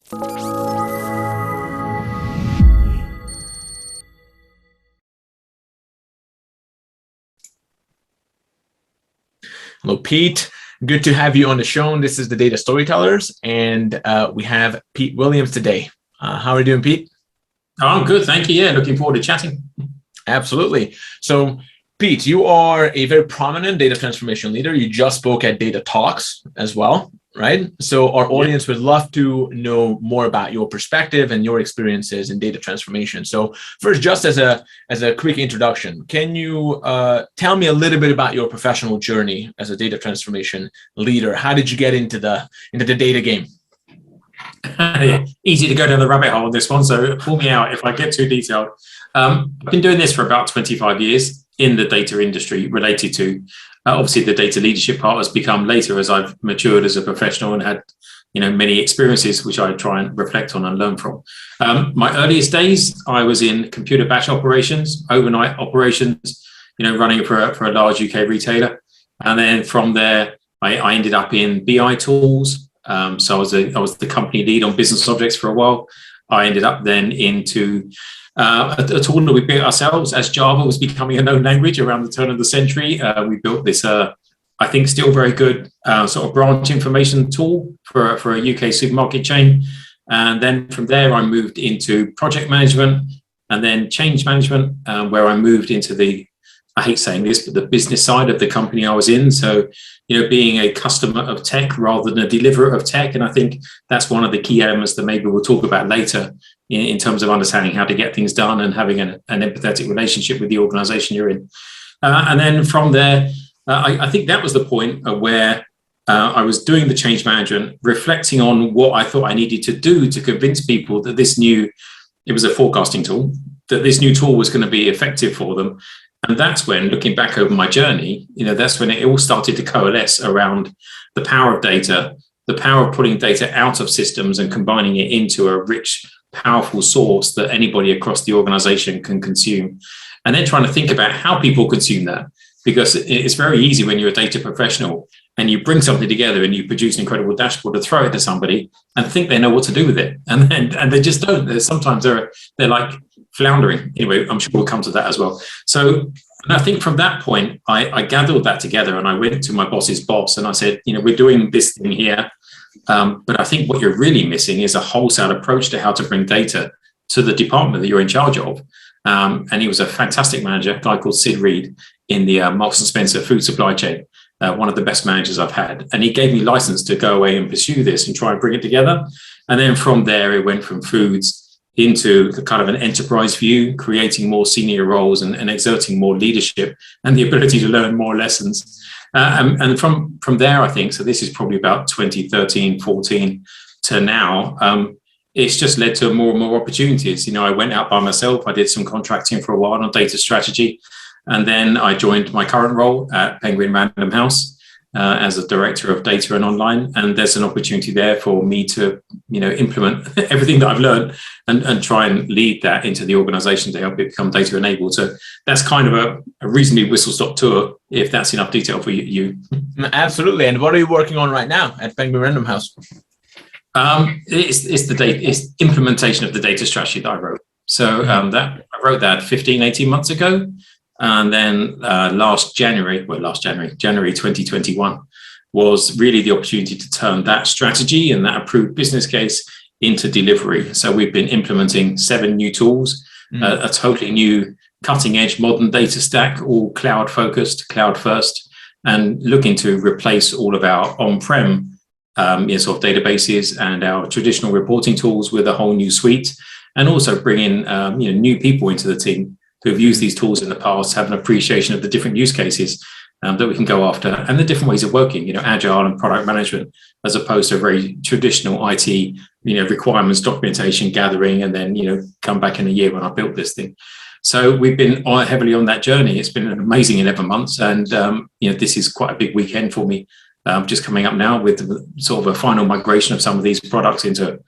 Hello, Pete. Good to have you on the show. This is the Data Storytellers, and we have Pete Williams today. How are you doing, Pete? Oh, I'm good, thank you. Yeah, looking forward to chatting. Absolutely. So, Pete, you are a very prominent data transformation leader. You just spoke at Data Talks as well, right? So our audience would love to know more about your perspective and your experiences in data transformation. So first, just as a quick introduction, can you tell me a little bit about your professional journey as a data transformation leader? How did you get into the data game? Easy to go down the rabbit hole on this one, so pull me out if I get too detailed. I've been doing this for about 25 years in the data industry related to, obviously the data leadership part has become later as I've matured as a professional and had, many experiences which I try and reflect on and learn from. My earliest days, I was in computer batch operations, overnight operations, running for a large UK retailer. And then from there, I ended up in BI tools. So I was the company lead on business objects for a while. I ended up then into a tool that we built ourselves as Java was becoming a known language around the turn of the century. We built this, I think, still very good sort of branch information tool for a UK supermarket chain. And then from there, I moved into project management and then change management, where I moved into I hate saying this, but the business side of the company I was in. So, being a customer of tech rather than a deliverer of tech. And I think that's one of the key elements that maybe we'll talk about later in terms of understanding how to get things done and having an empathetic relationship with the organization you're in. And then from there, I think that was the point where I was doing the change management, reflecting on what I thought I needed to do to convince people that it was a forecasting tool, that this new tool was going to be effective for them. And that's when, looking back over my journey, that's when it all started to coalesce around the power of data, the power of pulling data out of systems and combining it into a rich, powerful source that anybody across the organization can consume. And then trying to think about how people consume that, because it's very easy when you're a data professional and you bring something together and you produce an incredible dashboard to throw it to somebody and think they know what to do with it. And they just don't. Sometimes they're like floundering. Anyway, I'm sure we'll come to that as well. So I think from that point, I gathered that together and I went to my boss's boss and I said, we're doing this thing here. But I think what you're really missing is a wholesale approach to how to bring data to the department that you're in charge of. And he was a fantastic manager, a guy called Sid Reed in the Marks and Spencer food supply chain, one of the best managers I've had. And he gave me license to go away and pursue this and try and bring it together. And then from there, it went from foods into the kind of an enterprise view, creating more senior roles and exerting more leadership and the ability to learn more lessons. And from there, I think, so this is probably about 2013, 14 to now, it's just led to more and more opportunities. I went out by myself. I did some contracting for a while on data strategy. And then I joined my current role at Penguin Random House as a director of data and online. And there's an opportunity there for me to, implement everything that I've learned and try and lead that into the organization to help it become data enabled. So that's kind of a reasonably whistle-stop tour, if that's enough detail for you. Absolutely. And what are you working on right now at Penguin Random House? It's implementation of the data strategy that I wrote. So I wrote that 15, 18 months ago. And then January 2021 was really the opportunity to turn that strategy and that approved business case into delivery. So we've been implementing 7 new tools, a totally new cutting edge modern data stack, all cloud focused, cloud first, and looking to replace all of our on-prem sort of databases and our traditional reporting tools with a whole new suite, and also bring in new people into the team who have used these tools in the past, have an appreciation of the different use cases that we can go after and the different ways of working, agile and product management, as opposed to a very traditional IT, requirements documentation gathering, and then, come back in a year when I built this thing. So we've been heavily on that journey. It's been an amazing 11 months. And, this is quite a big weekend for me. Just coming up now with sort of a final migration of some of these products into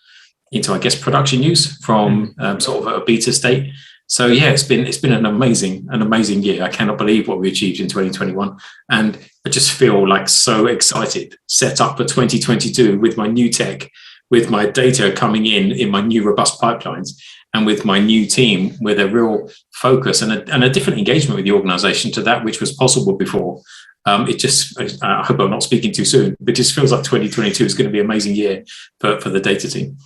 I guess, production use from sort of a beta state. So yeah, it's been an amazing year. I cannot believe what we achieved in 2021, and I just feel like so excited, set up for 2022 with my new tech, with my data coming in my new robust pipelines, and with my new team with a real focus and a different engagement with the organization to that which was possible before. I hope I'm not speaking too soon, but it just feels like 2022 is going to be an amazing year for the data team.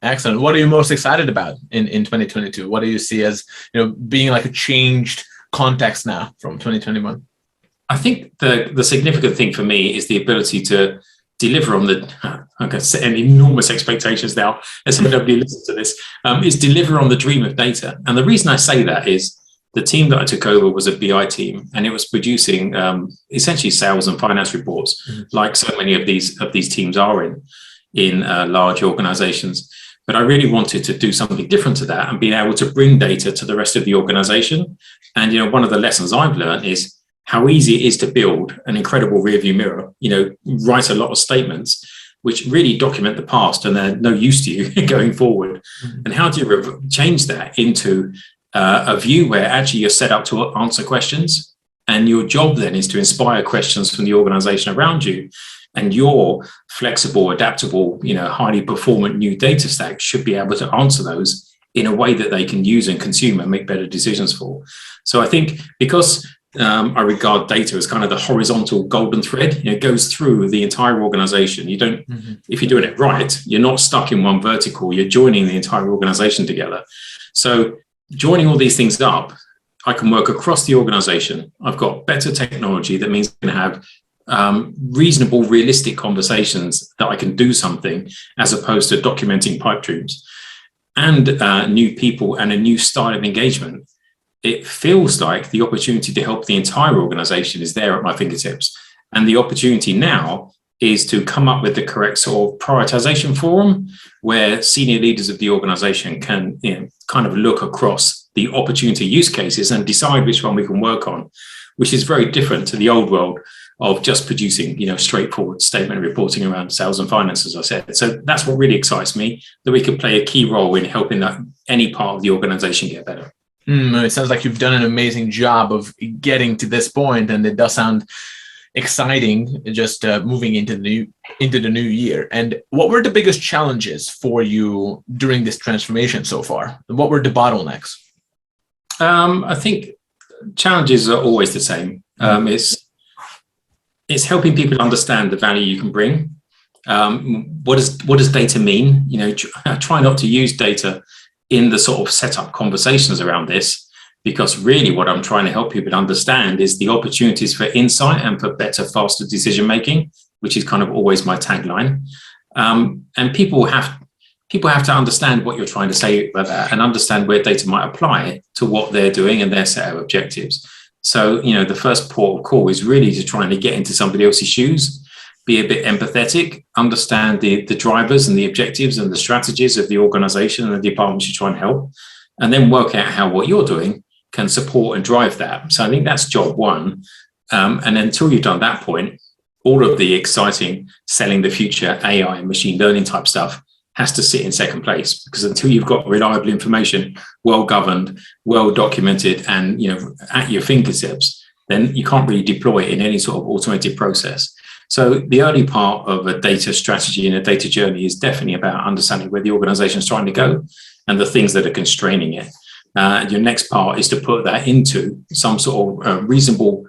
Excellent. What are you most excited about in 2022? What do you see as, being like a changed context now from 2021? I think the significant thing for me is the ability to deliver on I'm going to set enormous expectations now as nobody listens to this, is deliver on the dream of data. And the reason I say that is the team that I took over was a BI team, and it was producing essentially sales and finance reports, like so many of these teams are in large organizations. But I really wanted to do something different to that and being able to bring data to the rest of the organization. And, one of the lessons I've learned is how easy it is to build an incredible rearview mirror, write a lot of statements which really document the past and they're no use to you going forward. And how do you change that into a view where actually you're set up to answer questions, and your job then is to inspire questions from the organization around you, and your flexible, adaptable, highly performant new data stack should be able to answer those in a way that they can use and consume and make better decisions for. So I think because I regard data as kind of the horizontal golden thread, it goes through the entire organization. You don't, if you're doing it right, you're not stuck in one vertical, you're joining the entire organization together. So joining all these things up, I can work across the organization. I've got better technology that means I can have reasonable, realistic conversations that I can do something as opposed to documenting pipe dreams, and new people and a new style of engagement. It feels like the opportunity to help the entire organization is there at my fingertips. And the opportunity now is to come up with the correct sort of prioritization forum where senior leaders of the organization can kind of look across the opportunity use cases and decide which one we can work on, which is very different to the old world of just producing, straightforward statement reporting around sales and finance, as I said. So that's what really excites me, that we can play a key role in helping any part of the organization get better. It sounds like you've done an amazing job of getting to this point, and it does sound exciting just moving into the new year. And what were the biggest challenges for you during this transformation so far? What were the bottlenecks? I think challenges are always the same. It's helping people understand the value you can bring. What does data mean? Try not to use data in the sort of setup conversations around this, because really what I'm trying to help people understand is the opportunities for insight and for better, faster decision making, which is kind of always my tagline. And people have to understand what you're trying to say about that and understand where data might apply to what they're doing and their set of objectives. So, the first port of call is really to try and get into somebody else's shoes, be a bit empathetic, understand the drivers and the objectives and the strategies of the organization and the departments you're trying to help, and then work out how what you're doing can support and drive that. So I think that's job one. And until you've done that point, all of the exciting selling the future AI and machine learning type stuff has to sit in second place, because until you've got reliable information, well governed, well documented, and at your fingertips, then you can't really deploy it in any sort of automated process. So the early part of a data strategy and a data journey is definitely about understanding where the organization is trying to go and the things that are constraining it. Your next part is to put that into some sort of reasonable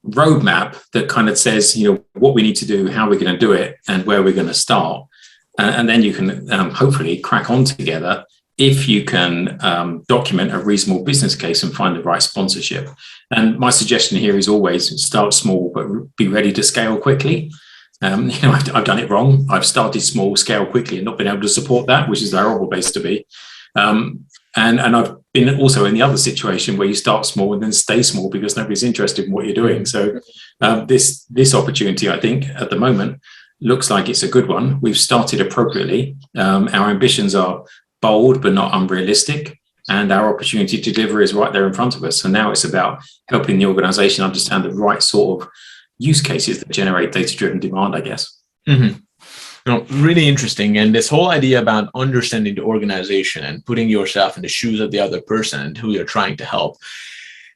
roadmap that kind of says, what we need to do, how we're going to do it, and where we're going to start. And then you can hopefully crack on together if you can document a reasonable business case and find the right sponsorship. And my suggestion here is always start small, but be ready to scale quickly. I've done it wrong. I've started small, scale quickly, and not been able to support that, which is a horrible place to be. And I've been also in the other situation where you start small and then stay small because nobody's interested in what you're doing. So this opportunity, I think, at the moment, looks like it's a good one. We've started appropriately. Our ambitions are bold but not unrealistic, and our opportunity to deliver is right there in front of us. So now it's about helping the organization understand the right sort of use cases that generate data-driven demand, I guess. Really interesting. And this whole idea about understanding the organization and putting yourself in the shoes of the other person and who you're trying to help,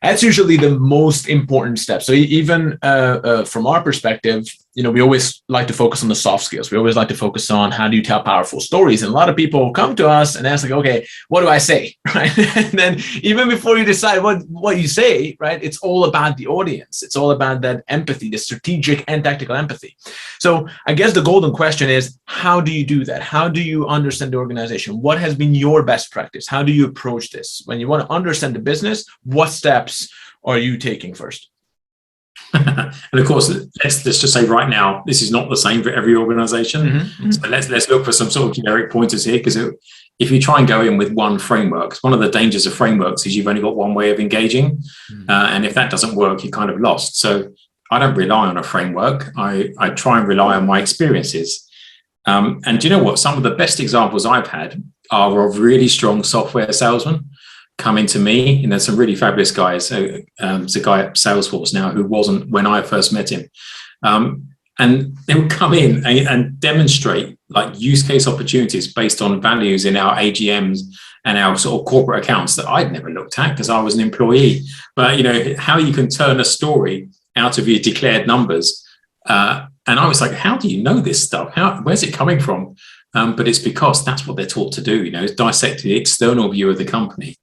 that's usually the most important step. So even from our perspective, we always like to focus on the soft skills. We always like to focus on how do you tell powerful stories. And a lot of people come to us and ask, like, okay, what do I say? Right. And then even before you decide what you say, right, it's all about the audience. It's all about that empathy, the strategic and tactical empathy. So I guess the golden question is, how do you do that? How do you understand the organization? What has been your best practice? How do you approach this? When you want to understand the business, what steps are you taking first? And of course, let's just say right now, this is not the same for every organization. Mm-hmm. So let's look for some sort of generic pointers here, because if you try and go in with one framework, one of the dangers of frameworks is you've only got one way of engaging. Mm-hmm. And if that doesn't work, you're kind of lost. So I don't rely on a framework. I try and rely on my experiences. And do you know what? Some of the best examples I've had are of really strong software salesmen coming to me. Some really fabulous guys. There's a guy at Salesforce now who wasn't when I first met him. And they would come in and demonstrate like use case opportunities based on values in our AGMs and our sort of corporate accounts that I'd never looked at because I was an employee. But, how you can turn a story out of your declared numbers. And I was like, how do you know this stuff? Where's it coming from? But it's because that's what they're taught to do, is dissect the external view of the company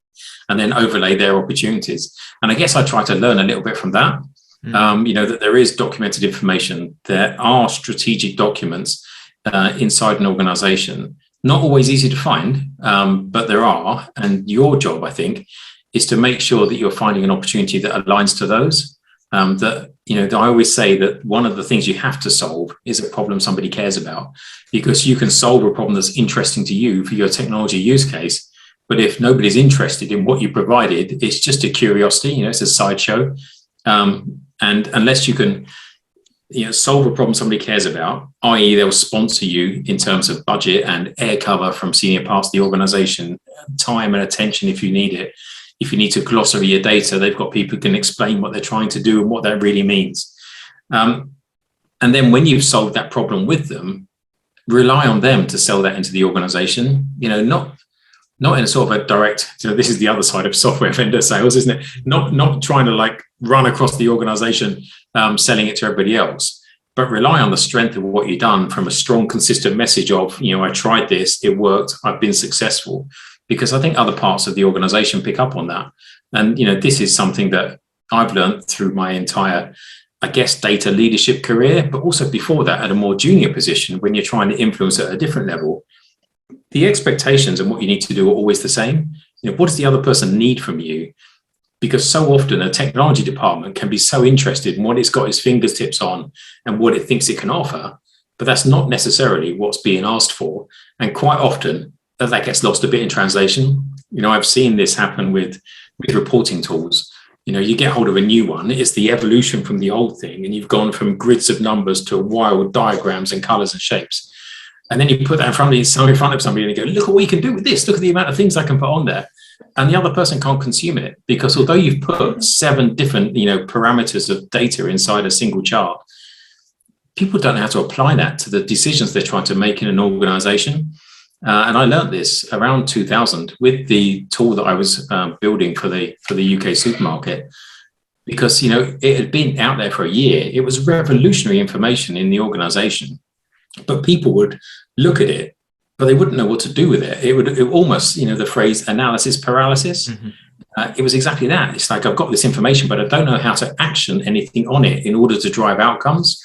and then overlay their opportunities. And I guess I try to learn a little bit from that. That there is documented information. There are strategic documents inside an organization. Not always easy to find, but there are. And your job, I think, is to make sure that you're finding an opportunity that aligns to those. I always say that one of the things you have to solve is a problem somebody cares about, because you can solve a problem that's interesting to you for your technology use case. But if nobody's interested in what you provided, it's just a curiosity, it's a sideshow. And unless you can, solve a problem somebody cares about, i.e. they'll sponsor you in terms of budget and air cover from senior parts of the organization, time and attention if you need it. If you need to glossary your data, they've got people who can explain what they're trying to do and what that really means. And then when you've solved that problem with them, rely on them to sell that into the organization, not in a sort of a direct, this is the other side of software vendor sales, isn't it? Not trying to like run across the organization, selling it to everybody else, but rely on the strength of what you've done from a strong, consistent message of, I tried this, it worked, I've been successful, because I think other parts of the organization pick up on that. And, this is something that I've learned through my entire, I guess, data leadership career, but also before that at a more junior position when you're trying to influence at a different level. The expectations and what you need to do are always the same. What does the other person need from you? Because so often a technology department can be so interested in what it's got its fingertips on and what it thinks it can offer, but that's not necessarily what's being asked for. And quite often that gets lost a bit in translation. I've seen this happen with reporting tools. You get hold of a new one, it's the evolution from the old thing, and you've gone from grids of numbers to wild diagrams and colors and shapes. And then you put that in front of somebody and you go, look at what you can do with this. Look at the amount of things I can put on there. And the other person can't consume it, because although you've put 7 different, parameters of data inside a single chart, people don't know how to apply that to the decisions they're trying to make in an organization. And I learned this around 2000 with the tool that I was building for the UK supermarket, because, it had been out there for a year. It was revolutionary information in the organization. But people would look at it, but they wouldn't know what to do with it. It would almost, the phrase analysis paralysis. Mm-hmm. It was exactly that. It's like, I've got this information, but I don't know how to action anything on it in order to drive outcomes.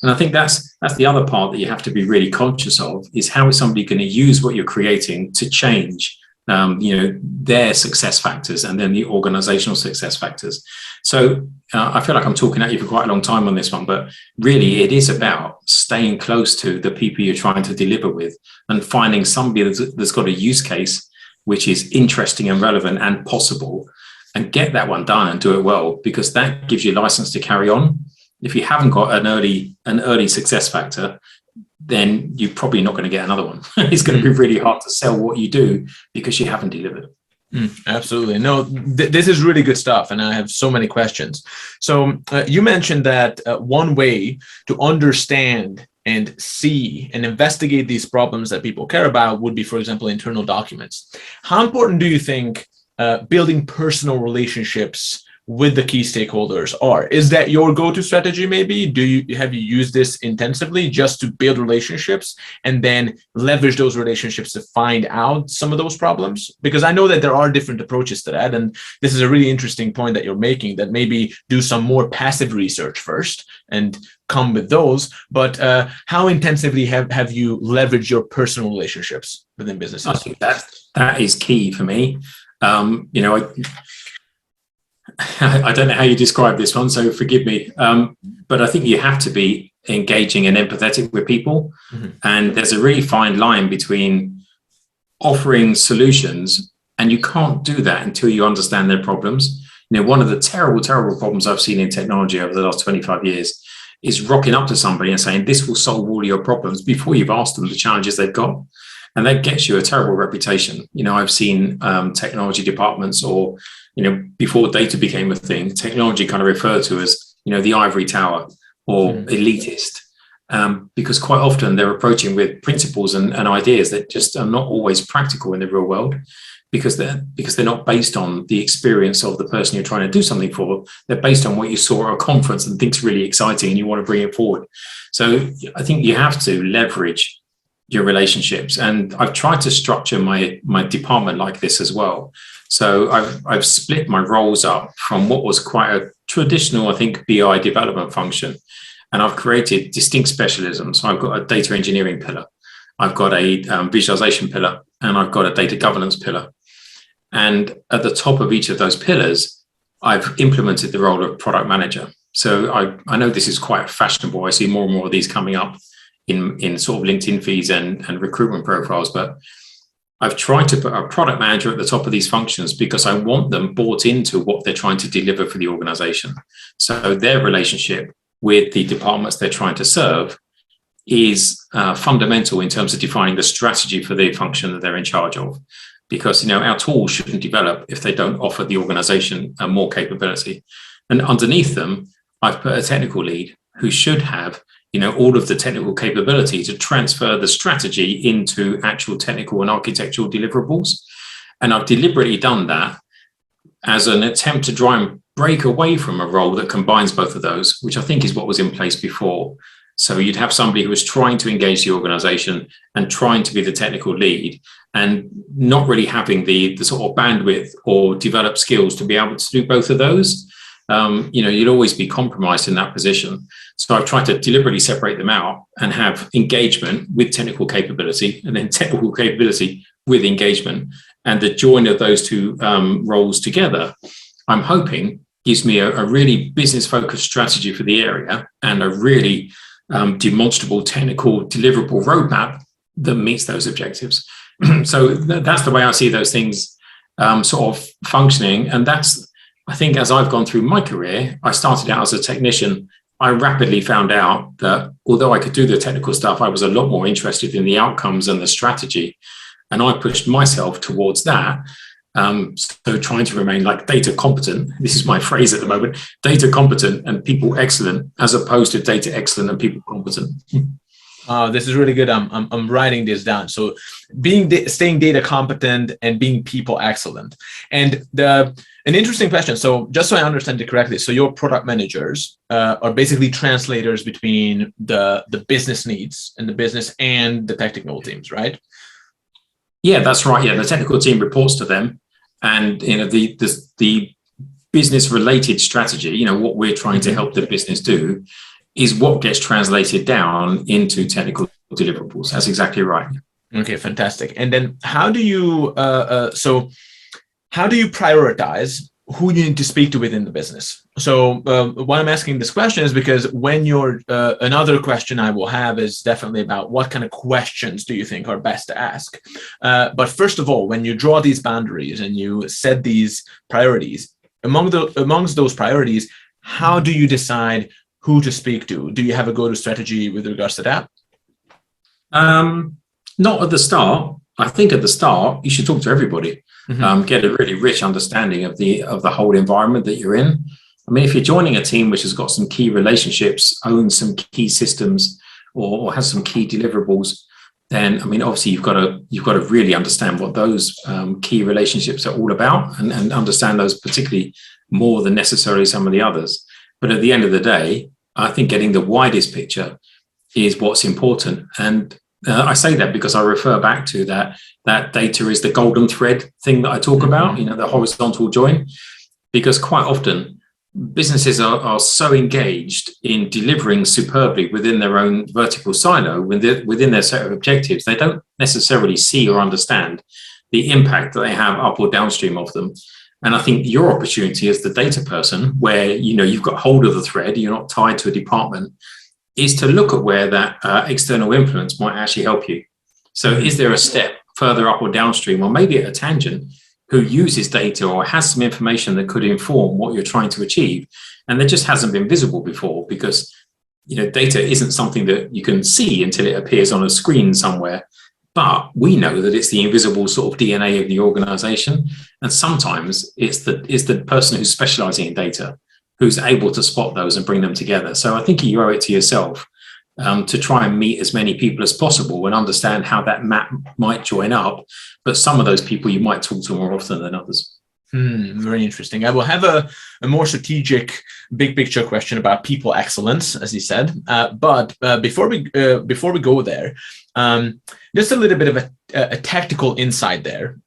And I think that's the other part that you have to be really conscious of, is how is somebody going to use what you're creating to change, their success factors and then the organizational success factors. So I feel like I'm talking at you for quite a long time on this one, but really it is about staying close to the people you're trying to deliver with and finding somebody that's got a use case which is interesting and relevant and possible, and get that one done and do it well, because that gives you license to carry on. If you haven't got an early success factor, then you're probably not going to get another one. It's going to be really hard to sell what you do because you haven't delivered. Absolutely. No, this is really good stuff. And I have so many questions. So you mentioned that one way to understand and see and investigate these problems that people care about would be, for example, internal documents. How important do you think building personal relationships with the key stakeholders are. Is that your go-to strategy maybe? Have you used this intensively just to build relationships and then leverage those relationships to find out some of those problems? Because I know that there are different approaches to that, and this is a really interesting point that you're making, that maybe do some more passive research first and come with those. But how intensively have you leveraged your personal relationships within businesses? I think that is key for me. I don't know how you describe this one, so forgive me. But I think you have to be engaging and empathetic with people. Mm-hmm. And there's a really fine line between offering solutions, and you can't do that until you understand their problems. One of the terrible, terrible problems I've seen in technology over the last 25 years is rocking up to somebody and saying, this will solve all your problems before you've asked them the challenges they've got. And that gets you a terrible reputation. I've seen technology departments, or, before data became a thing, technology kind of referred to as, the ivory tower or elitist, because quite often they're approaching with principles and ideas that just are not always practical in the real world, because they're not based on the experience of the person you're trying to do something for. They're based on what you saw at a conference and think's really exciting and you want to bring it forward. So I think you have to leverage your relationships, and I've tried to structure my department like this as well. So I've split my roles up from what was quite a traditional, I think, BI development function, and I've created distinct specialisms. So I've got a data engineering pillar, I've got a visualization pillar, and I've got a data governance pillar. And at the top of each of those pillars, I've implemented the role of product manager. So I know this is quite fashionable. I see more and more of these coming up in sort of LinkedIn feeds and recruitment profiles, but I've tried to put a product manager at the top of these functions because I want them bought into what they're trying to deliver for the organization. So their relationship with the departments they're trying to serve is fundamental in terms of defining the strategy for the function that they're in charge of. Because our tools shouldn't develop if they don't offer the organization more capability. And underneath them, I've put a technical lead who should have all of the technical capability to transfer the strategy into actual technical and architectural deliverables. And I've deliberately done that as an attempt to try and break away from a role that combines both of those, which I think is what was in place before. So you'd have somebody who was trying to engage the organization and trying to be the technical lead and not really having the sort of bandwidth or developed skills to be able to do both of those. You'd always be compromised in that position. So I've tried to deliberately separate them out and have engagement with technical capability, and then technical capability with engagement. And the join of those two roles together, I'm hoping, gives me a really business-focused strategy for the area and a really demonstrable technical deliverable roadmap that meets those objectives. So that's the way I see those things sort of functioning. And that's, I think, as I've gone through my career, I started out as a technician. I rapidly found out that although I could do the technical stuff, I was a lot more interested in the outcomes and the strategy. And I pushed myself towards that. So trying to remain like data competent, this is my phrase at the moment, data competent and people excellent, as opposed to data excellent and people competent. This is really good. I'm writing this down. So staying data competent and being people excellent. And an interesting question. So just so I understand it correctly, so your product managers are basically translators between the business needs and the business and the technical teams, right? Yeah, that's right. Yeah, the technical team reports to them, and the business related strategy, what we're trying to help the business do, is what gets translated down into technical deliverables. That's exactly right. Okay, fantastic. And then how do you prioritize who you need to speak to within the business? So why I'm asking this question is because when you're another question I will have is definitely about what kind of questions do you think are best to ask. But first of all, when you draw these boundaries and you set these priorities, amongst those priorities, how do you decide who to speak to? Do you have a go-to strategy with regards to that? Not at the start. I think at the start, you should talk to everybody, get a really rich understanding of the whole environment that you're in. I mean, if you're joining a team which has got some key relationships, owns some key systems, or has some key deliverables, then, I mean, obviously you've got to really understand what those key relationships are all about and understand those particularly more than necessarily some of the others. But at the end of the day, I think getting the widest picture is what's important. And I say that because I refer back to that data is the golden thread thing that I talk about, the horizontal join, because quite often businesses are so engaged in delivering superbly within their own vertical silo, within their set of objectives, they don't necessarily see or understand the impact that they have up or downstream of them. And I think your opportunity as the data person, where you've got hold of the thread, you're not tied to a department, is to look at where that external influence might actually help you. So is there a step further up or downstream, or maybe at a tangent, who uses data or has some information that could inform what you're trying to achieve, and that just hasn't been visible before, because data isn't something that you can see until it appears on a screen somewhere. But we know that it's the invisible sort of DNA of the organization, and sometimes it's the person who's specializing in data who's able to spot those and bring them together. So I think you owe it to yourself to try and meet as many people as possible and understand how that map might join up. But some of those people you might talk to more often than others. Very interesting. I will have a more strategic, big picture question about people excellence, as you said. But before we go there, just a little bit of a tactical insight there.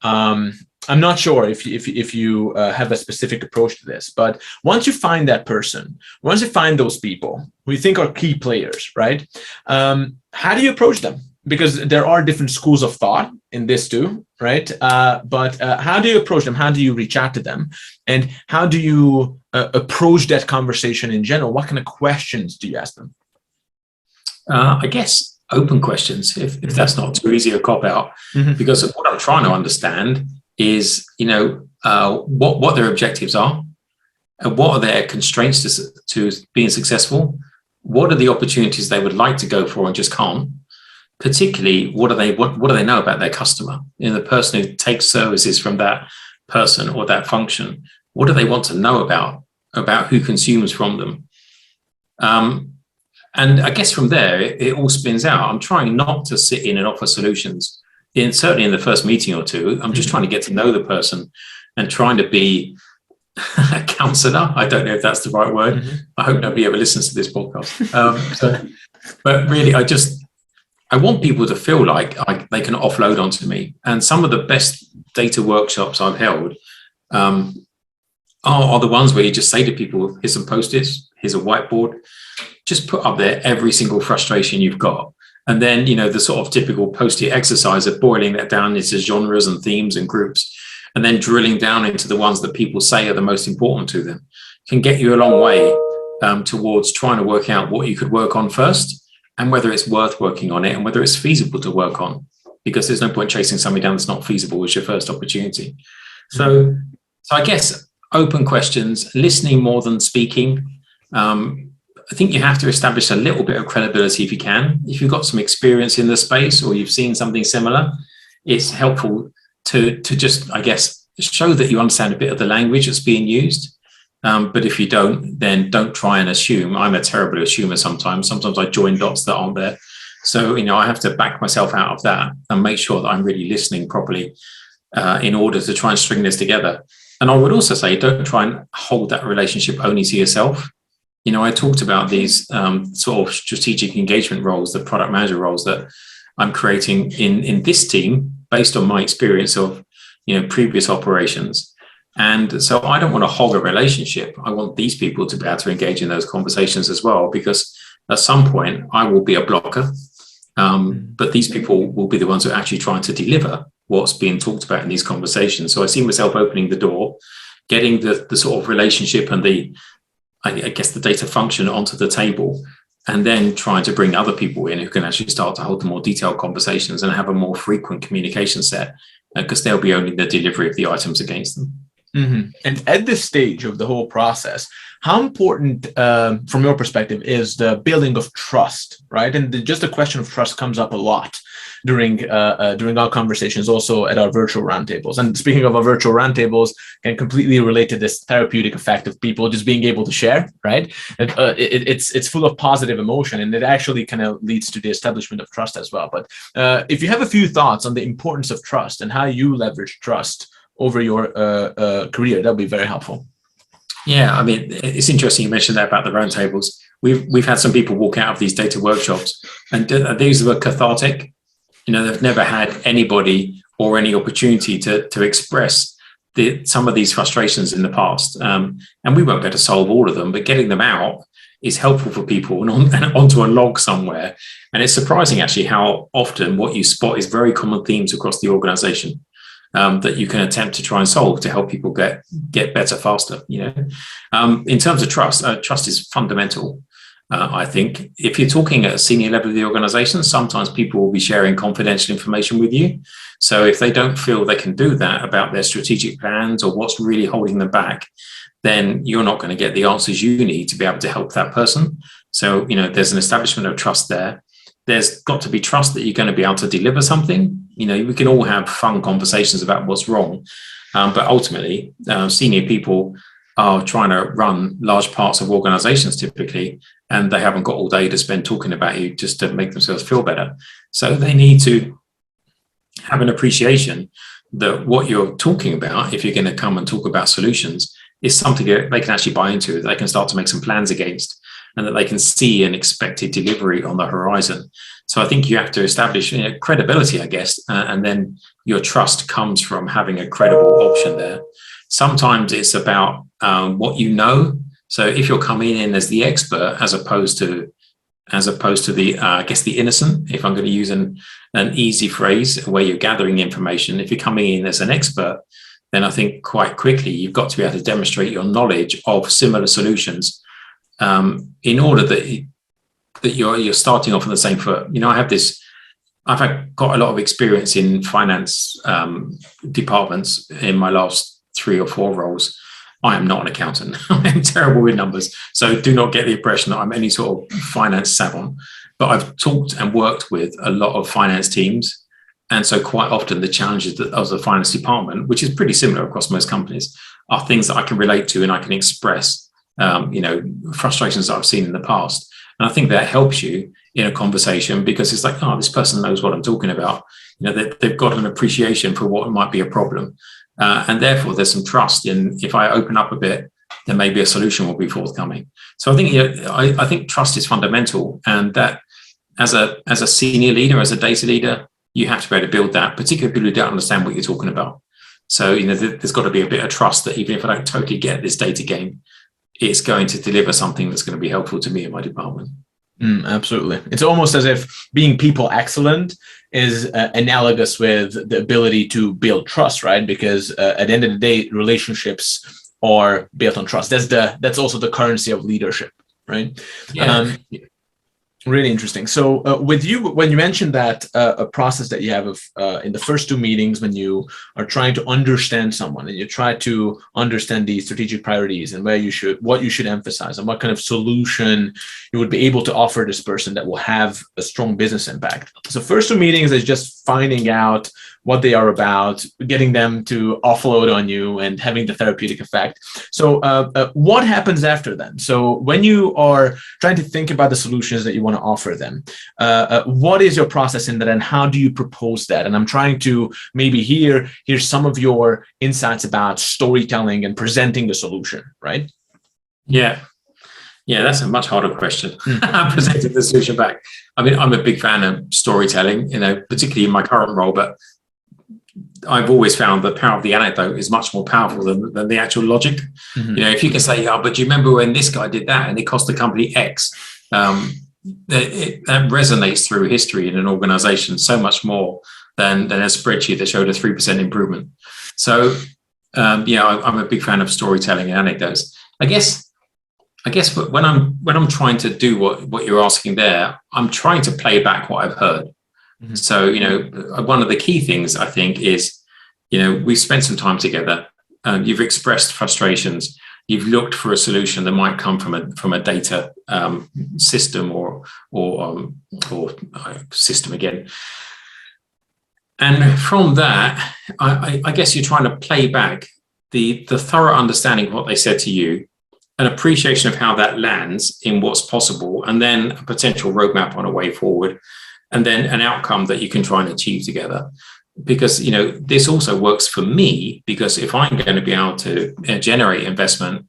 I'm not sure if you have a specific approach to this, but once you find that person, once you find those people who you think are key players, right? How do you approach them? Because there are different schools of thought in this too, right? But how do you approach them? How do you reach out to them? And how do you approach that conversation in general? What kind of questions do you ask them? I guess open questions, if that's not too easy a cop out, because what I'm trying to understand is, what their objectives are, and what are their constraints to being successful. What are the opportunities they would like to go for and just can't? Particularly, what do they know about their customer? The person who takes services from that person or that function. What do they want to know about who consumes from them? And I guess from there, it all spins out. I'm trying not to sit in and offer solutions. Certainly in the first meeting or two, I'm just trying to get to know the person and trying to be a counselor. I don't know if that's the right word. I hope nobody ever listens to this podcast. But really, I want people to feel like they can offload onto me. And some of the best data workshops I've held are the ones where you just say to people, here's some Post-its, here's a whiteboard, just put up there every single frustration you've got. And then, the sort of typical Post-it exercise of boiling that down into genres and themes and groups, and then drilling down into the ones that people say are the most important to them, can get you a long way towards trying to work out what you could work on first, and whether it's worth working on it, and whether it's feasible to work on, because there's no point chasing something down that's not feasible as your first opportunity. So I guess open questions, listening more than speaking. I think you have to establish a little bit of credibility if you can. If you've got some experience in the space or you've seen something similar, it's helpful to just, I guess, show that you understand a bit of the language that's being used. But if you don't, then don't try and assume. I'm a terrible assumer sometimes. Sometimes I join dots that aren't there. So, I have to back myself out of that and make sure that I'm really listening properly in order to try and string this together. And I would also say, don't try and hold that relationship only to yourself. I talked about these sort of strategic engagement roles, the product manager roles that I'm creating in this team based on my experience of, previous operations. And so I don't want to hog a relationship. I want these people to be able to engage in those conversations as well, because at some point I will be a blocker. But these people will be the ones who are actually trying to deliver what's being talked about in these conversations. So I see myself opening the door, getting the sort of relationship and I guess the data function onto the table, and then trying to bring other people in who can actually start to hold the more detailed conversations and have a more frequent communication set, because they'll be owning the delivery of the items against them. And at this stage of the whole process, how important, from your perspective, is the building of trust, right? And just the question of trust comes up a lot during our conversations, also at our virtual roundtables. And speaking of our virtual roundtables, can completely relate to this therapeutic effect of people just being able to share, right? It's full of positive emotion, and it actually kind of leads to the establishment of trust as well. But if you have a few thoughts on the importance of trust and how you leverage trust over your career, that'll be very helpful. Yeah, I mean, it's interesting you mentioned that about the roundtables. We've had some people walk out of these data workshops, and these were cathartic. They've never had anybody or any opportunity to express some of these frustrations in the past, and we won't be able to solve all of them, but getting them out is helpful for people and onto a log somewhere. And it's surprising actually how often what you spot is very common themes across the organization. That you can attempt to try and solve to help people get better faster. In terms of trust, trust is fundamental. I think if you're talking at a senior level of the organization, sometimes people will be sharing confidential information with you. So if they don't feel they can do that about their strategic plans or what's really holding them back, then you're not going to get the answers you need to be able to help that person. So, there's an establishment of trust there. There's got to be trust that you're going to be able to deliver something. We can all have fun conversations about what's wrong, but ultimately, senior people are trying to run large parts of organizations typically, and they haven't got all day to spend talking about you just to make themselves feel better. So they need to have an appreciation that what you're talking about, if you're going to come and talk about solutions, is something that they can actually buy into, that they can start to make some plans against, and that they can see an expected delivery on the horizon. So I think you have to establish credibility, I guess, and then your trust comes from having a credible option there. Sometimes it's about what you know. So if you're coming in as the expert, as opposed to the I guess the innocent, if I'm going to use an easy phrase where you're gathering information, if you're coming in as an expert, then I think quite quickly you've got to be able to demonstrate your knowledge of similar solutions in order that you're starting off on the same foot. I've had quite a lot of experience in finance departments in my last 3 or 4 roles. I am not an accountant. I'm terrible with numbers. So do not get the impression that I'm any sort of finance savant. But I've talked and worked with a lot of finance teams. And so quite often the challenges of the finance department, which is pretty similar across most companies, are things that I can relate to and I can express, frustrations that I've seen in the past. And I think that helps you in a conversation, because it's like, oh, this person knows what I'm talking about. They've got an appreciation for what might be a problem. And therefore, there's some trust in, if I open up a bit, then maybe a solution will be forthcoming. So I think I think trust is fundamental, and that as a senior leader, as a data leader, you have to be able to build that, particularly people who don't understand what you're talking about. So there's got to be a bit of trust that even if I don't totally get this data game, it's going to deliver something that's going to be helpful to me in my department. Absolutely. It's almost as if being people excellent is analogous with the ability to build trust, right? Because at the end of the day, relationships are built on trust. That's also the currency of leadership, right? Yeah. Really interesting. So with you, when you mentioned that a process that you have of in the first 2 meetings, when you are trying to understand someone and you try to understand the strategic priorities and what you should emphasize and what kind of solution you would be able to offer this person that will have a strong business impact. So first 2 meetings is just finding out what they are about, getting them to offload on you and having the therapeutic effect. So what happens after then? So when you are trying to think about the solutions that you want to offer them, what is your process in that, and how do you propose that? And I'm trying to maybe hear some of your insights about storytelling and presenting the solution, right? Yeah, that's a much harder question. Presenting the solution back. I mean, I'm a big fan of storytelling, particularly in my current role, but I've always found the power of the anecdote is much more powerful than the actual logic. Mm-hmm. If you can say, oh, but do you remember when this guy did that and it cost the company X? That resonates through history in an organization so much more than a spreadsheet that showed a 3% improvement. So, I'm a big fan of storytelling and anecdotes. I guess when I'm trying to do what you're asking there, I'm trying to play back what I've heard. Mm-hmm. So, one of the key things I think is, we've spent some time together. You've expressed frustrations. You've looked for a solution that might come from a data system or system again. And from that, I guess you're trying to play back the thorough understanding of what they said to you, an appreciation of how that lands in what's possible, and then a potential roadmap on a way forward, and then an outcome that you can try and achieve together. Because, this also works for me, because if I'm going to be able to generate investment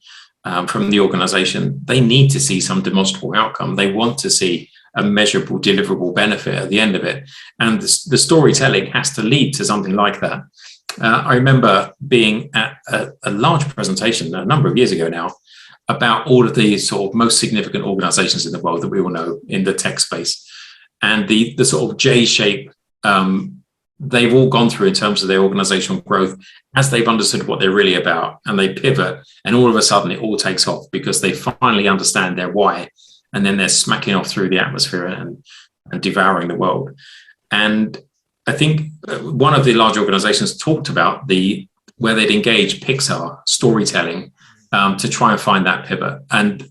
from the organization, they need to see some demonstrable outcome. They want to see a measurable, deliverable benefit at the end of it. And the storytelling has to lead to something like that. I remember being at a large presentation a number of years ago now about all of the sort of most significant organizations in the world that we all know in the tech space. And the sort of J-shape they've all gone through in terms of their organizational growth as they've understood what they're really about, and they pivot, and all of a sudden it all takes off because they finally understand their why, and then they're smacking off through the atmosphere and devouring the world. And I think one of the large organizations talked about where they'd engage Pixar storytelling to try and find that pivot. And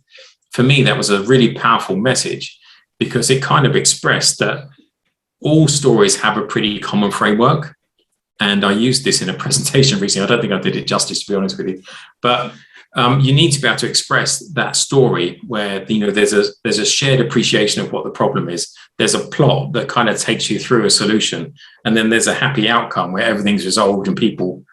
for me, that was a really powerful message because it kind of expressed that all stories have a pretty common framework. And I used this in a presentation recently. I don't think I did it justice, to be honest with you. But you need to be able to express that story where there's a shared appreciation of what the problem is. There's a plot that kind of takes you through a solution, and then there's a happy outcome where everything's resolved and people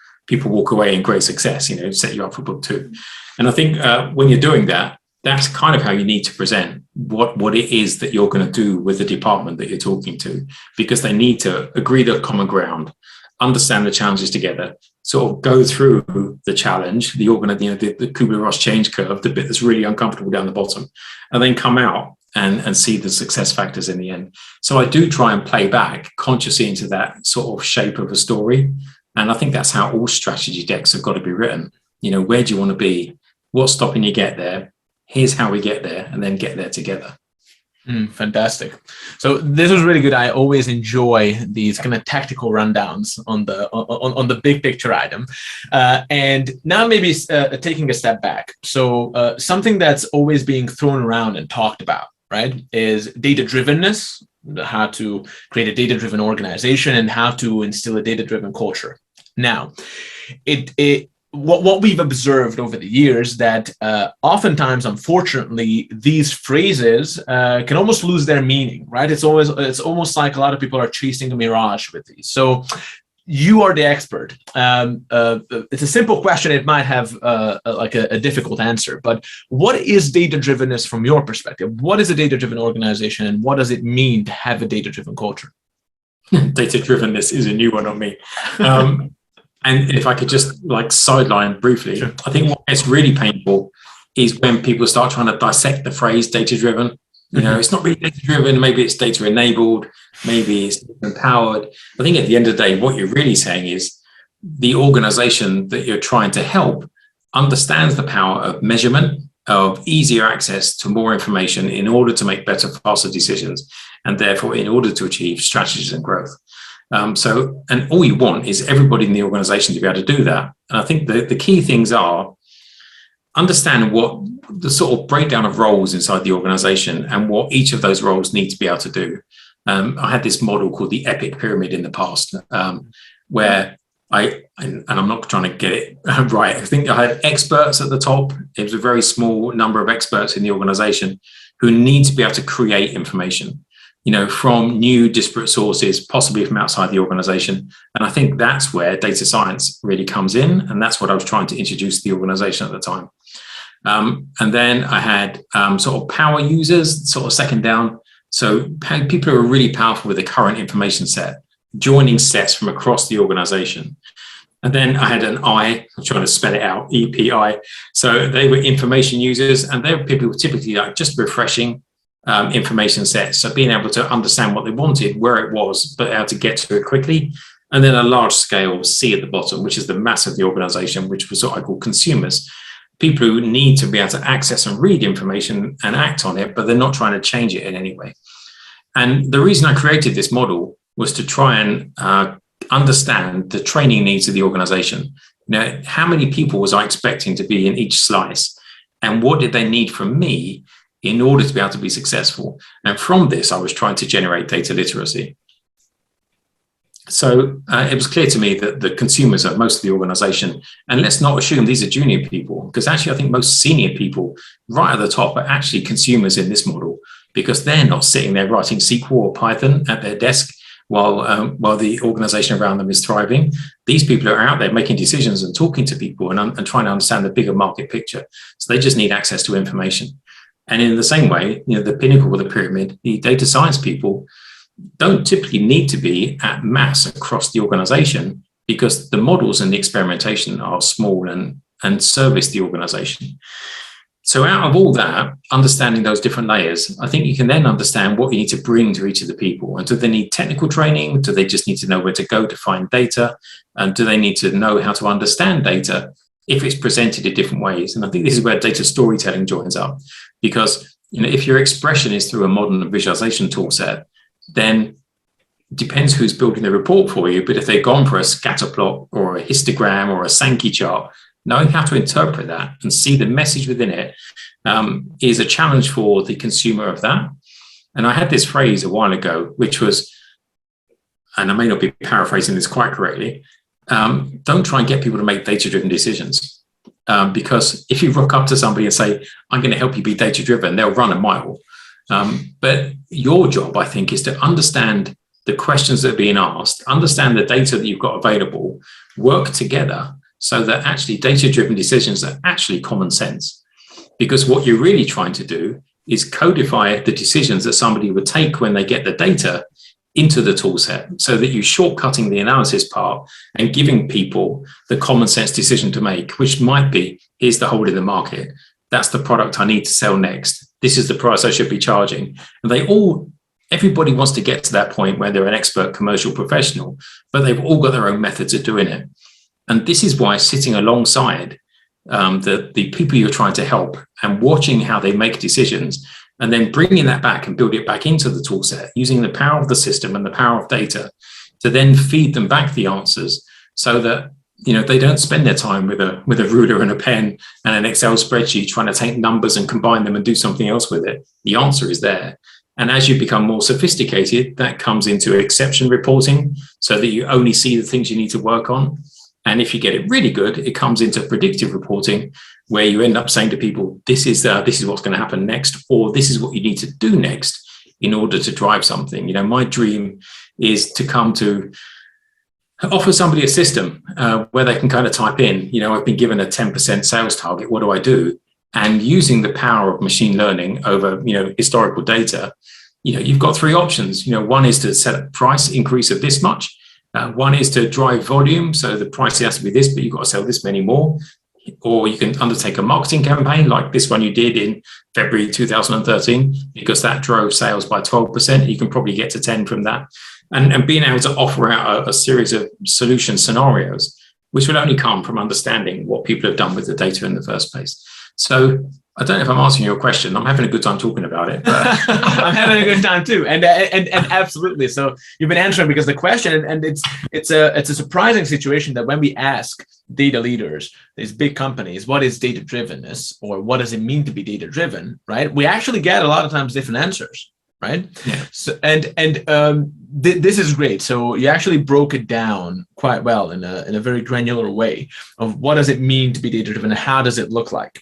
walk away in great success. Set you up for book 2. And I think when you're doing that, that's kind of how you need to present what it is that you're going to do with the department that you're talking to, because they need to agree to common ground, understand the challenges together, sort of go through the challenge, the Kubler-Ross change curve, the bit that's really uncomfortable down the bottom, and then come out and see the success factors in the end. So I do try and play back consciously into that sort of shape of a story. And I think that's how all strategy decks have got to be written. Where do you want to be? What's stopping you get there? Here's how we get there, and then get there together. Fantastic. So this was really good. I always enjoy these kind of tactical rundowns on the big picture item. And now maybe taking a step back. So something that's always being thrown around and talked about, right, is data-drivenness, how to create a data-driven organization and how to instill a data-driven culture. Now, what we've observed over the years that oftentimes, unfortunately, these phrases can almost lose their meaning, right? It's almost like a lot of people are chasing a mirage with these. So you are the expert. It's a simple question. It might have a difficult answer, but what is data-drivenness from your perspective? What is a data-driven organization, and what does it mean to have a data-driven culture? Data-drivenness is a new one on me. And if I could just sideline briefly, sure. I think what gets really painful is when people start trying to dissect the phrase data-driven. It's not really data-driven. Maybe it's data-enabled. Maybe it's empowered. I think at the end of the day, what you're really saying is the organization that you're trying to help understands the power of measurement, of easier access to more information in order to make better, faster decisions, and therefore in order to achieve strategies and growth. And all you want is everybody in the organization to be able to do that. And I think the key things are understand what the sort of breakdown of roles inside the organization and what each of those roles need to be able to do. I had this model called the epic pyramid in the past, where and I'm not trying to get it right. I think I had experts at the top. It was a very small number of experts in the organization who need to be able to create information, from new disparate sources, possibly from outside the organization. And I think that's where data science really comes in. And that's what I was trying to introduce to the organization at the time. And then I had sort of power users, sort of second down. So people who are really powerful with the current information set, joining sets from across the organization. And then I had an I'm trying to spell it out, EPI. So they were information users, and they were people who were typically just refreshing information sets. So being able to understand what they wanted, where it was, but how to get to it quickly. And then a large scale C at the bottom, which is the mass of the organization, which was what I call consumers. People who need to be able to access and read information and act on it, but they're not trying to change it in any way. And the reason I created this model was to try and understand the training needs of the organization. How many people was I expecting to be in each slice? And what did they need from me in order to be able to be successful? And from this, I was trying to generate data literacy. So it was clear to me that the consumers are most of the organization. And let's not assume these are junior people, because actually I think most senior people right at the top are actually consumers in this model, because they're not sitting there writing SQL or Python at their desk. while the organization around them is thriving. These people are out there making decisions and talking to people and trying to understand the bigger market picture. So they just need access to information. And in the same way, the pinnacle of the pyramid, the data science people don't typically need to be at mass across the organization, because the models and the experimentation are small and service the organization. So out of all that, understanding those different layers, I think you can then understand what you need to bring to each of the people. And do they need technical training? Do they just need to know where to go to find data? And do they need to know how to understand data if it's presented in different ways? And I think this is where data storytelling joins up, because if your expression is through a modern visualization tool set, then it depends who's building the report for you. But if they've gone for a scatter plot or a histogram or a Sankey chart, knowing how to interpret that and see the message within it is a challenge for the consumer of that. And I had this phrase a while ago, which was, and I may not be paraphrasing this quite correctly, don't try and get people to make data-driven decisions. Because if you rock up to somebody and say, I'm going to help you be data-driven, they'll run a mile. But your job, I think, is to understand the questions that are being asked, understand the data that you've got available, work together so that actually data-driven decisions are actually common sense. Because what you're really trying to do is codify the decisions that somebody would take when they get the data into the tool set, so that you're shortcutting the analysis part and giving people the common sense decision to make, which might be, here's the hole in the market. That's the product I need to sell next. This is the price I should be charging. And everybody wants to get to that point where they're an expert commercial professional, but they've all got their own methods of doing it. And this is why sitting alongside the people you're trying to help and watching how they make decisions, and then bringing that back and build it back into the tool set, using the power of the system and the power of data to then feed them back the answers, so that they don't spend their time with a ruler and a pen and an Excel spreadsheet trying to take numbers and combine them and do something else with it. The answer is there. And as you become more sophisticated, that comes into exception reporting, so that you only see the things you need to work on. And if you get it really good, it comes into predictive reporting, where you end up saying to people, this is what's going to happen next, or this is what you need to do next in order to drive something. My dream is to come to offer somebody a system where they can kind of type in, I've been given a 10% sales target. What do I do? And using the power of machine learning over, historical data, you've got three options. One is to set a price increase of this much. One is to drive volume, so the price has to be this, but you've got to sell this many more. Or you can undertake a marketing campaign like this one you did in February 2013, because that drove sales by 12%. You can probably get to 10 from that. And being able to offer out a series of solution scenarios, which will only come from understanding what people have done with the data in the first place. So I don't know if I'm answering your question. I'm having a good time talking about it. But I'm having a good time too, and absolutely. So you've been answering, because the question, and it's a surprising situation that when we ask data leaders, these big companies, what is data drivenness, or what does it mean to be data driven, right? We actually get a lot of times different answers, right? Yeah. So this is great. So you actually broke it down quite well in a very granular way of what does it mean to be data driven and how does it look like.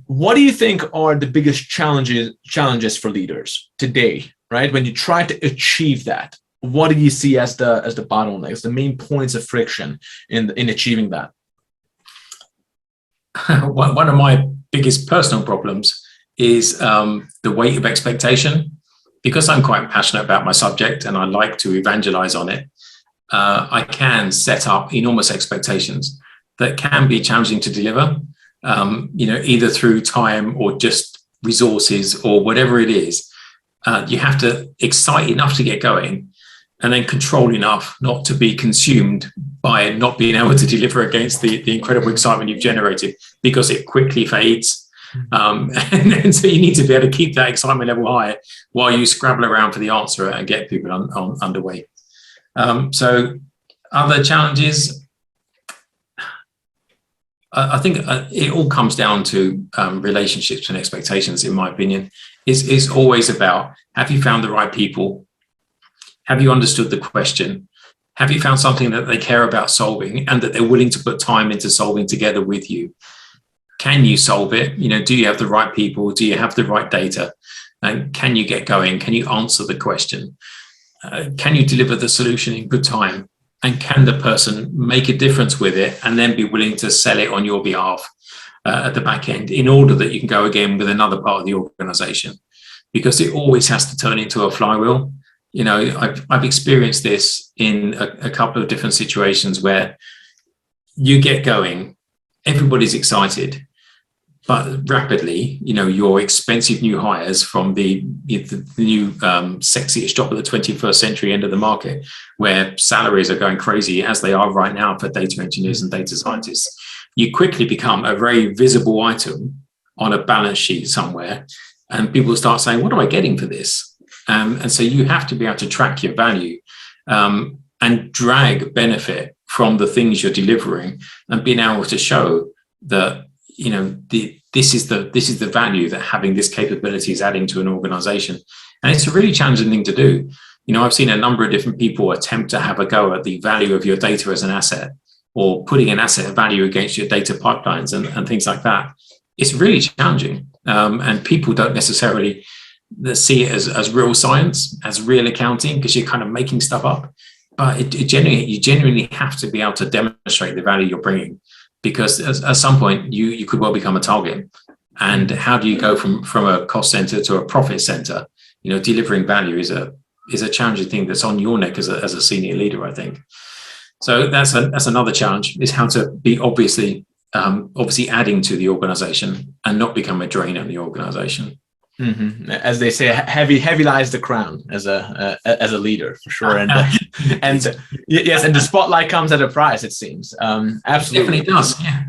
What do you think are the biggest challenges for leaders today, right? When you try to achieve that, what do you see as the bottlenecks, the main points of friction in achieving that? One of my biggest personal problems is the weight of expectation. Because I'm quite passionate about my subject and I like to evangelize on it, I can set up enormous expectations that can be challenging to deliver, either through time or just resources or whatever it is. You have to excite enough to get going, and then control enough not to be consumed by not being able to deliver against the incredible excitement you've generated, because it quickly fades. And so you need to be able to keep that excitement level high while you scrabble around for the answer and get people underway. So other challenges, I think it all comes down to relationships and expectations, in my opinion. Is always about, have you found the right people? Have you understood the question? Have you found something that they care about solving and that they're willing to put time into solving together with you? Can you solve it? Do you have the right people? Do you have the right data? And can you get going? Can you answer the question? can you deliver the solution in good time? And can the person make a difference with it and then be willing to sell it on your behalf at the back end in order that you can go again with another part of the organization? Because it always has to turn into a flywheel. You know, I've experienced this in a couple of different situations where you get going, everybody's excited, but rapidly, you know, your expensive new hires from the new sexiest job of the 21st century end of the market, where salaries are going crazy as they are right now for data engineers and data scientists, you quickly become a very visible item on a balance sheet somewhere, and people start saying, what am I getting for this? And so you have to be able to track your value and drag benefit from the things you're delivering, and being able to show that, you know, this is the value that having this capability is adding to an organization. And it's a really challenging thing to do. You know, I've seen a number of different people attempt to have a go at the value of your data as an asset, or putting an asset value against your data pipelines and things like that. It's really challenging. And people don't necessarily see it as real science, as real accounting, because you're kind of making stuff up. But you genuinely have to be able to demonstrate the value you're bringing, because at some point you could well become a target. And how do you go from a cost center to a profit center? You know, delivering value is a challenging thing that's on your neck as a senior leader, I think. So that's another challenge, is how to be obviously adding to the organization and not become a drain on the organization. Mm-hmm. As they say, heavy lies the crown as a leader, for sure. And yes, and the spotlight comes at a price, it seems. Absolutely, it definitely does. Yeah.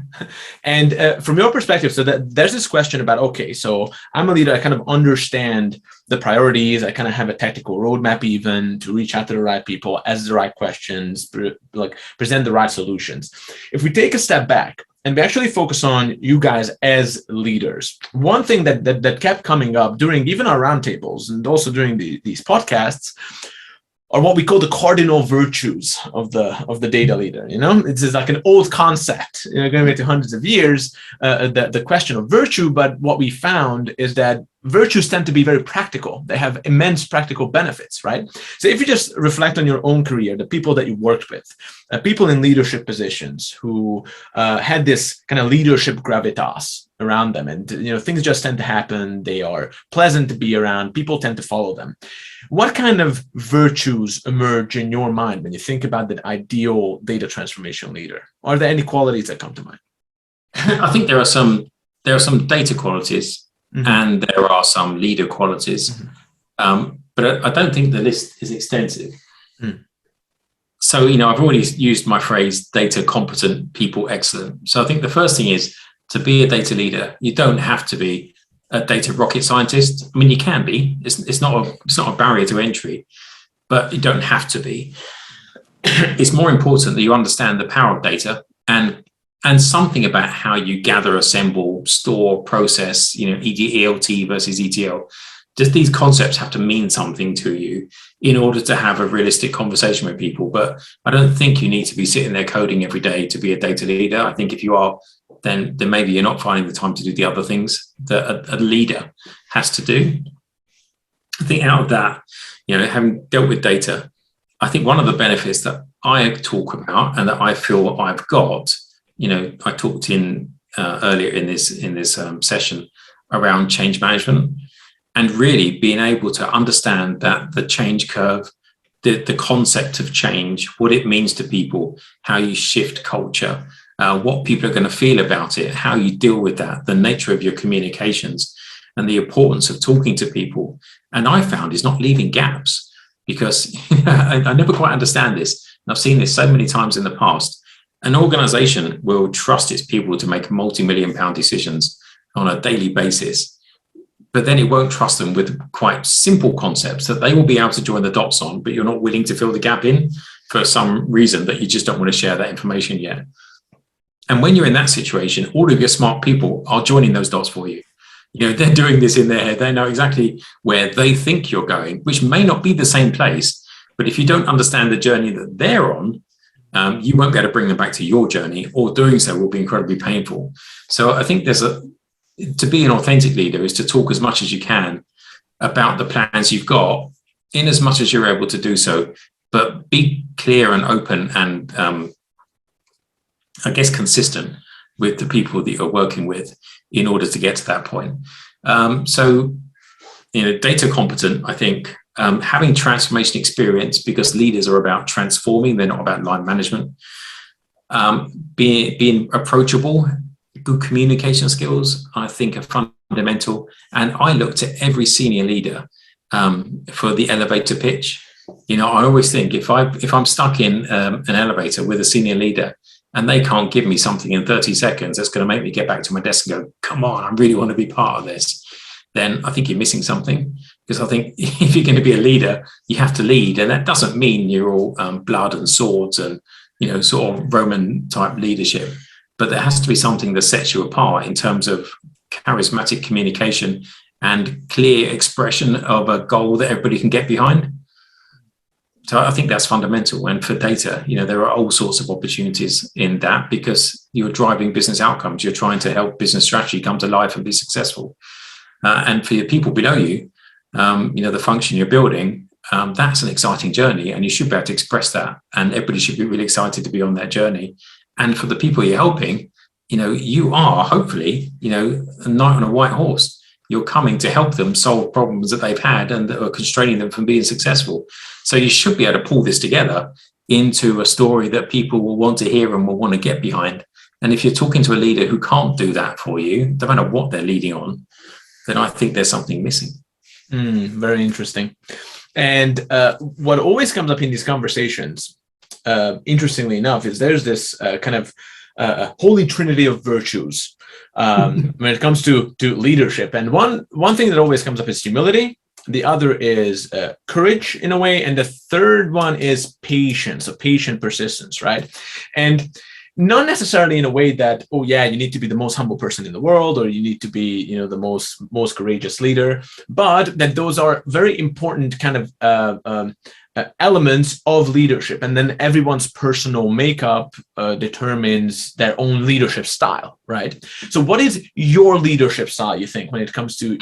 And from your perspective, so that there's this question about, okay, so I'm a leader, I kind of understand the priorities, I kind of have a tactical roadmap even to reach out to the right people, ask the right questions, like present the right solutions. If we take a step back and we actually focus on you guys as leaders, one thing that kept coming up during even our roundtables and also during these podcasts are what we call the cardinal virtues of the data leader. You know, it's like an old concept, you know, going back to hundreds of years, the question of virtue. But what we found is that virtues tend to be very practical. They have immense practical benefits, right? So if you just reflect on your own career, the people that you worked with, people in leadership positions who had this kind of leadership gravitas around them, and you know, things just tend to happen. They are pleasant to be around. People tend to follow them. What kind of virtues emerge in your mind when you think about the ideal data transformation leader? Are there any qualities that come to mind? I think there are some data qualities, mm-hmm. and there are some leader qualities, mm-hmm. But I don't think the list is extensive. Mm. So, you know, I've already used my phrase data competent, people excellent. So I think the first thing is, to be a data leader, you don't have to be a data rocket scientist. I mean, you can be. It's not a barrier to entry, but you don't have to be. It's more important that you understand the power of data and something about how you gather, assemble, store, process. You know, ELT versus ETL. Just these concepts have to mean something to you in order to have a realistic conversation with people. But I don't think you need to be sitting there coding every day to be a data leader. I think if you are, then maybe you're not finding the time to do the other things that a leader has to do. I think out of that, you know, having dealt with data, I think one of the benefits that I talk about and that I feel I've got, you know, I talked in earlier in this session around change management, and really being able to understand that the change curve, the concept of change, what it means to people, how you shift culture, what people are going to feel about it, how you deal with that, the nature of your communications, and the importance of talking to people. And I found is not leaving gaps, because I never quite understand this. And I've seen this so many times in the past. An organization will trust its people to make multi-million-pound decisions on a daily basis, but then it won't trust them with quite simple concepts that they will be able to join the dots on, but you're not willing to fill the gap in for some reason that you just don't want to share that information yet. And when you're in that situation, all of your smart people are joining those dots for you. You know, they're doing this in their head. They know exactly where they think you're going, which may not be the same place. But if you don't understand the journey that they're on, you won't be able to bring them back to your journey, or doing so will be incredibly painful. So I think to be an authentic leader is to talk as much as you can about the plans you've got in as much as you're able to do so, but be clear and open and I guess consistent with the people that you're working with in order to get to that point. So, data competent, I think, having transformation experience, because leaders are about transforming, they're not about line management. Being approachable, good communication skills, I think, are fundamental. And I look to every senior leader for the elevator pitch. I always think if I'm stuck in an elevator with a senior leader and they can't give me something in 30 seconds that's going to make me get back to my desk and go, come on, I really want to be part of this, then I think you're missing something. Because I think if you're going to be a leader, you have to lead. And that doesn't mean you're all blood and swords and, sort of Roman type leadership. But there has to be something that sets you apart in terms of charismatic communication and clear expression of a goal that everybody can get behind. So I think that's fundamental. And for data, there are all sorts of opportunities in that, because you're driving business outcomes. You're trying to help business strategy come to life and be successful. And for your people below you, the function you're building, that's an exciting journey, and you should be able to express that. And everybody should be really excited to be on that journey. And for the people you're helping, you are hopefully, a knight on a white horse. You're coming to help them solve problems that they've had and that are constraining them from being successful. So you should be able to pull this together into a story that people will want to hear and will want to get behind. And if you're talking to a leader who can't do that for you, no matter what they're leading on, then I think there's something missing. Very interesting. And what always comes up in these conversations, interestingly enough, is there's this kind of holy trinity of virtues when it comes to leadership. And one thing that always comes up is humility. The other is courage in a way. And the third one is patience, so patient persistence, right? And not necessarily in a way that, oh yeah, you need to be the most humble person in the world, or you need to be, the most courageous leader, but that those are very important kind of elements of leadership. And then everyone's personal makeup determines their own leadership style, right? So what is your leadership style, you think, when it comes to,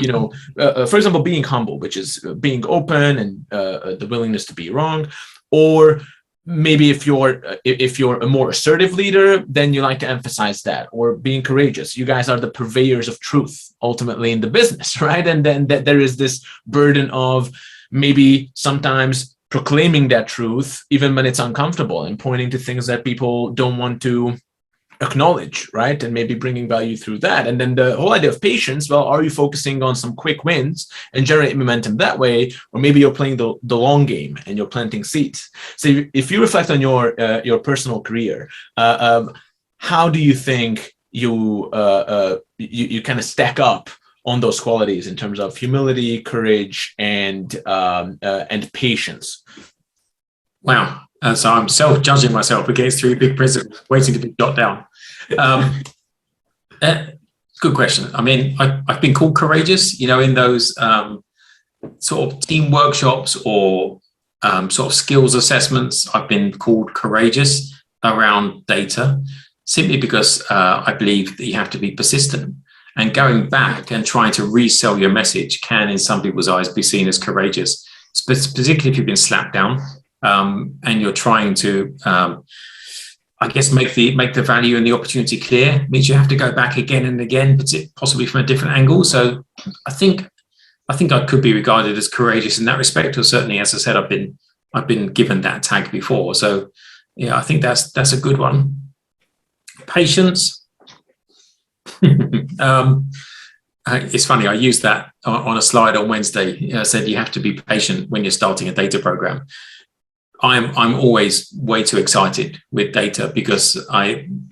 for example, being humble, which is being open and the willingness to be wrong, or maybe if you're a more assertive leader, then you like to emphasize that, or being courageous. You guys are the purveyors of truth ultimately in the business, right? And then there is this burden of maybe sometimes proclaiming that truth, even when it's uncomfortable, and pointing to things that people don't want to acknowledge, right? And maybe bringing value through that. And then the whole idea of patience, well, are you focusing on some quick wins and generate momentum that way? Or maybe you're playing the long game and you're planting seeds. So if you reflect on your personal career, how do you think you kind of stack up on those qualities in terms of humility, courage, and patience? Wow. So I'm self-judging myself against three big principles waiting to be jot down. Good question. I mean, I've been called courageous, in those sort of team workshops or sort of skills assessments. I've been called courageous around data, simply because I believe that you have to be persistent. And going back and trying to resell your message can, in some people's eyes, be seen as courageous, particularly if you've been slapped down. And you're trying to, I guess, make the value and the opportunity clear. Means you have to go back again and again, possibly from a different angle. So I think I could be regarded as courageous in that respect. Or certainly, as I said, I've been given that tag before. So yeah, I think that's a good one. Patience. It's funny, I used that on a slide on Wednesday. I said you have to be patient when you're starting a data program. I'm always way too excited with data, because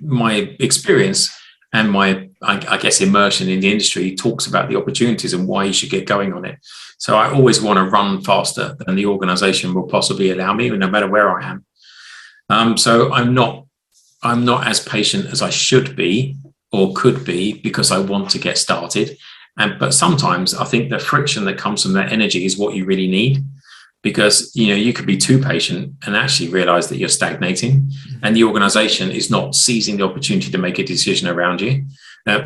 my experience and my, I guess, immersion in the industry talks about the opportunities and why you should get going on it. So I always want to run faster than the organization will possibly allow me, no matter where I am. So I'm not as patient as I should be or could be, because I want to get started. But sometimes I think the friction that comes from that energy is what you really need. Because you could be too patient and actually realize that you're stagnating, and the organization is not seizing the opportunity to make a decision around you,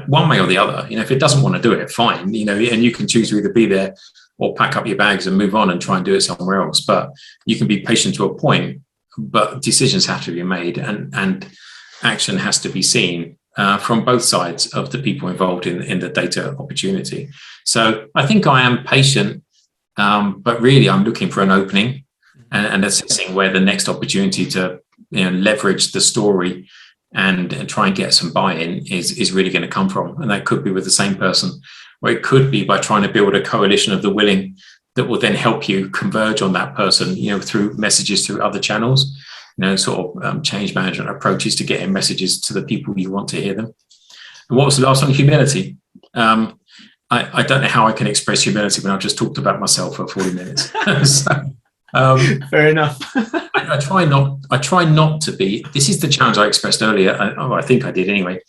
one way or the other. If it doesn't want to do it, fine. And you can choose to either be there or pack up your bags and move on and try and do it somewhere else. But you can be patient to a point, but decisions have to be made, and action has to be seen from both sides of the people involved in the data opportunity. So I think I am patient, but really I'm looking for an opening and assessing where the next opportunity to leverage the story and try and get some buy-in is really going to come from. And that could be with the same person, or it could be by trying to build a coalition of the willing that will then help you converge on that person, through messages through other channels, sort of change management approaches to getting messages to the people you want to hear them. And what was the last one? Humility. I don't know how I can express humility when I've just talked about myself for 40 minutes. Fair enough. I try not to be. This is the challenge I expressed earlier. I think I did anyway.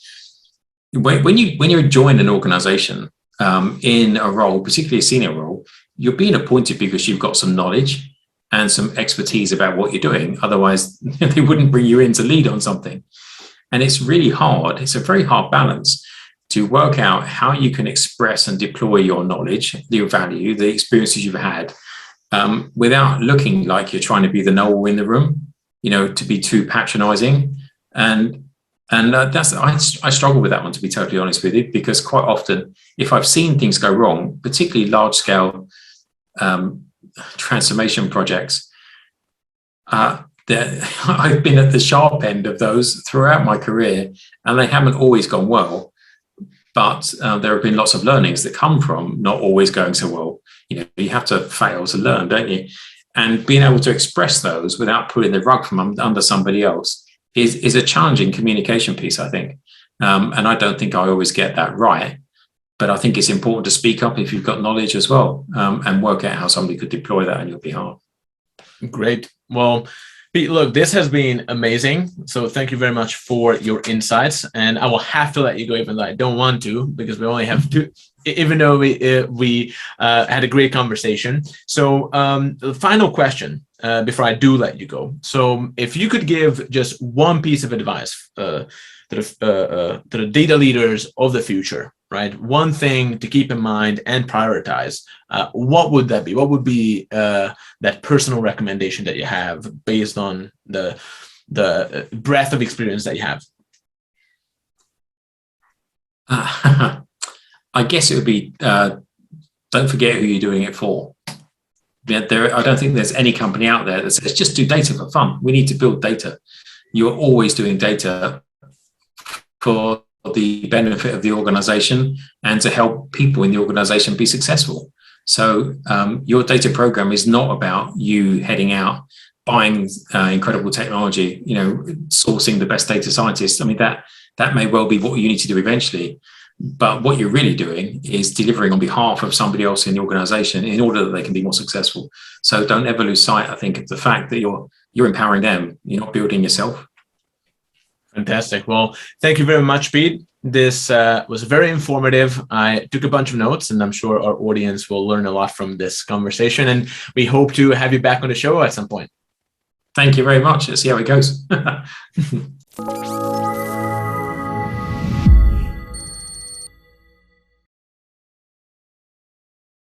When you join an organization in a role, particularly a senior role, you're being appointed because you've got some knowledge and some expertise about what you're doing. Otherwise, they wouldn't bring you in to lead on something. And it's really hard. It's a very hard balance to work out how you can express and deploy your knowledge, your value, the experiences you've had, without looking like you're trying to be the know-all in the room, to be too patronizing. And that's I struggle with that one, to be totally honest with you, because quite often, if I've seen things go wrong, particularly large-scale transformation projects, I've been at the sharp end of those throughout my career, and they haven't always gone well. But there have been lots of learnings that come from not always going so well. You have to fail to learn, don't you? And being able to express those without pulling the rug from under somebody else is a challenging communication piece, I think. And I don't think I always get that right. But I think it's important to speak up if you've got knowledge as well, and work out how somebody could deploy that on your behalf. Great. Well, Pete, look, this has been amazing. So thank you very much for your insights. And I will have to let you go, even though I don't want to, because we only have two, even though we had a great conversation. So the final question before I do let you go. So if you could give just one piece of advice to the data leaders of the future, right? One thing to keep in mind and prioritize. What would that be? What would be that personal recommendation that you have based on the breadth of experience that you have? I guess it would be don't forget who you're doing it for. I don't think there's any company out there that says just do data for fun. We need to build data. You're always doing data for the benefit of the organization and to help people in the organization be successful. So your data program is not about you heading out, buying incredible technology, sourcing the best data scientists. I mean, that may well be what you need to do eventually. But what you're really doing is delivering on behalf of somebody else in the organization in order that they can be more successful. So don't ever lose sight, I think, of the fact that you're empowering them. You're not building yourself. Fantastic. Well, thank you very much, Pete. This was very informative. I took a bunch of notes, and I'm sure our audience will learn a lot from this conversation. And we hope to have you back on the show at some point. Thank you very much. Let's see how it goes.